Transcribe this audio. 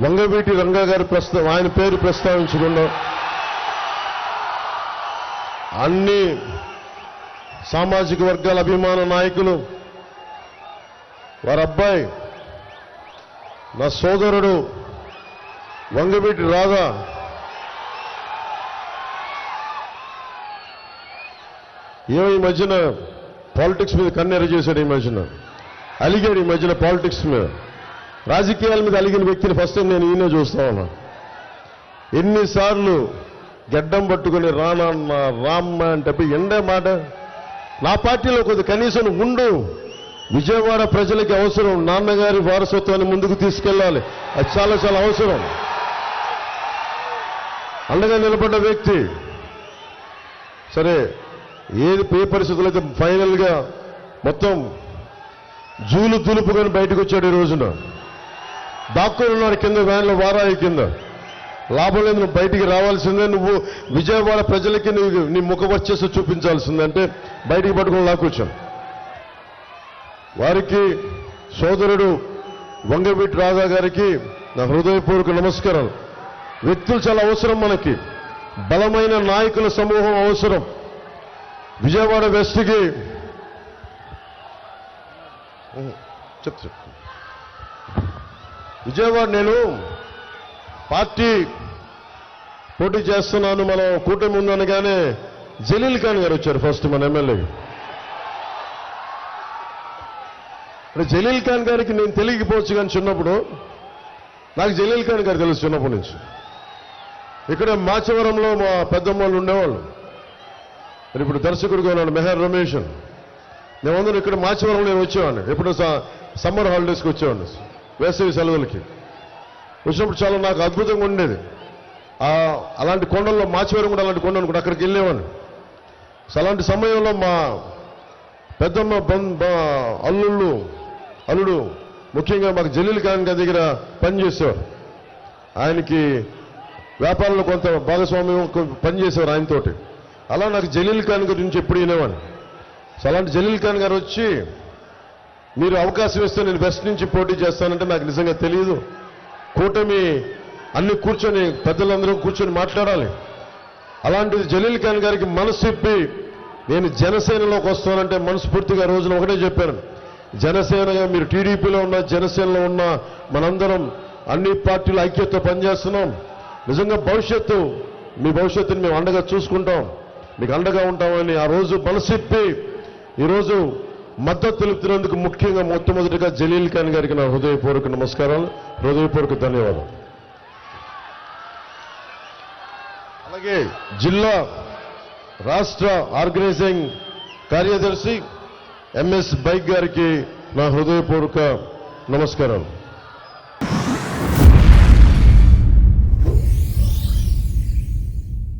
వంగవీటి రంగా గారి ఆయన పేరు ప్రస్తావించకుండా అన్ని సామాజిక వర్గాల అభిమాన నాయకులు, వారి అబ్బాయి నా సోదరుడు వంగవీటి రాధా ఏమో ఈ మధ్యన పాలిటిక్స్ మీద కన్నెర చేశాడు, ఈ మధ్యన అలిగాడు, ఈ మధ్యన పాలిటిక్స్ మీద రాజకీయాల మీద అలిగిన వ్యక్తిని ఫస్ట్ టైం నేను ఈయనే చూస్తా ఉన్నా. ఎన్నిసార్లు గడ్డం పట్టుకుని రానన్న రామ్మ అంటే ఎండే మాట. నా పార్టీలో కొద్ది కనీసం ఉండు, విజయవాడ ప్రజలకి అవసరం, నాన్నగారి వారసత్వాన్ని ముందుకు తీసుకెళ్ళాలి, అది చాలా చాలా అవసరం. అండగా నిలబడ్డ వ్యక్తి. సరే ఏ పరిస్థితులు అయితే ఫైనల్గా మొత్తం జూలు తులుపుకొని బయటకు వచ్చాడు. ఈ రోజున దాక్కుని ఉన్నాడు కింద వ్యాన్లో, వారాయి కింద. లాభం లేదు, నువ్వు బయటికి రావాల్సిందే, నువ్వు విజయవాడ ప్రజలకి నీ ముఖ వర్చస్సు చూపించాల్సిందంటే బయటికి పట్టుకుని లాక్కొచ్చాను. వారికి సోదరుడు వంగవీటి రాధా గారికి నా హృదయపూర్వక నమస్కారాలు. వ్యక్తులు చాలా అవసరం మనకి, బలమైన నాయకుల సమూహం అవసరం. విజయవాడ వెస్ట్కి చెప్తా, విజయవాడ నేను పార్టీ పోటీ చేస్తున్నాను, మనం కూటమి ఉందనగానే జలీల్ ఖాన్ గారు వచ్చారు ఫస్ట్ మన ఎమ్మెల్యే. జలీల్ ఖాన్ గారికి నేను తెలియకపోవచ్చు, కానీ చిన్నప్పుడు నాకు జలీల్ ఖాన్ గారు తెలుసు చిన్నప్పటి నుంచి. ఇక్కడ మాచవరంలో మా పెద్దమ్మ వాళ్ళు ఉండేవాళ్ళు, మరి ఇప్పుడు దర్శకుడిగా ఉన్నాడు మెహర్ రమేష్. మేమందరం ఇక్కడ మాచవరంలో నేను వచ్చేవాడిని, ఎప్పుడు సమ్మర్ హాలిడేస్కి వచ్చేవాడిని, వేసవి సెలవులకి వచ్చినప్పుడు చాలా నాకు అద్భుతంగా ఉండేది. అలాంటి కొండల్లో మాచవరం కూడా అలాంటి కొండ అనుకుంటే అక్కడికి వెళ్ళేవాడిని. అలాంటి సమయంలో మా పెద్దమ్మ అల్లుడు ముఖ్యంగా మాకు జలీల్ ఖాన్ గారి దగ్గర పనిచేసేవారు. ఆయనకి వ్యాపారంలో కొంత భాగస్వామ్యం పనిచేసేవారు ఆయనతోటి. అలా నాకు జలీల్ ఖాన్ గురించి ఎప్పుడు వినేవాడిని. అలాంటి జలీల్ ఖాన్ గారు వచ్చి మీరు అవకాశం ఇస్తే నేను వెస్ట్ నుంచి పోటీ చేస్తానంటే నాకు నిజంగా తెలియదు. కూటమి అన్ని కూర్చొని పెద్దలందరూ కూర్చొని మాట్లాడాలి. అలాంటిది జలీల్ ఖాన్ గారికి మనసు ఇప్పి నేను జనసేనలోకి వస్తానంటే మనస్ఫూర్తిగా రోజున ఒకటే చెప్పాను, జనసేనగా మీరు టీడీపీలో ఉన్న జనసేనలో ఉన్న మనందరం అన్ని పార్టీలు ఐక్యతతో పనిచేస్తున్నాం. నిజంగా మీ భవిష్యత్తుని మేము అండగా చూసుకుంటాం, మీకు అండగా ఉంటామని ఆ రోజు మనసిప్పి ఈరోజు మద్దతు తెలుపుతున్నందుకు ముఖ్యంగా మొట్టమొదటిగా జలీల్ ఖాన్ గారికి నా హృదయపూర్వక నమస్కారాలు, హృదయపూర్వక ధన్యవాదాలు. అలాగే జిల్లా రాష్ట్ర ఆర్గనైజింగ్ కార్యదర్శి ఎంఎస్ బైక్ గారికి నా హృదయపూర్వక నమస్కారాలు.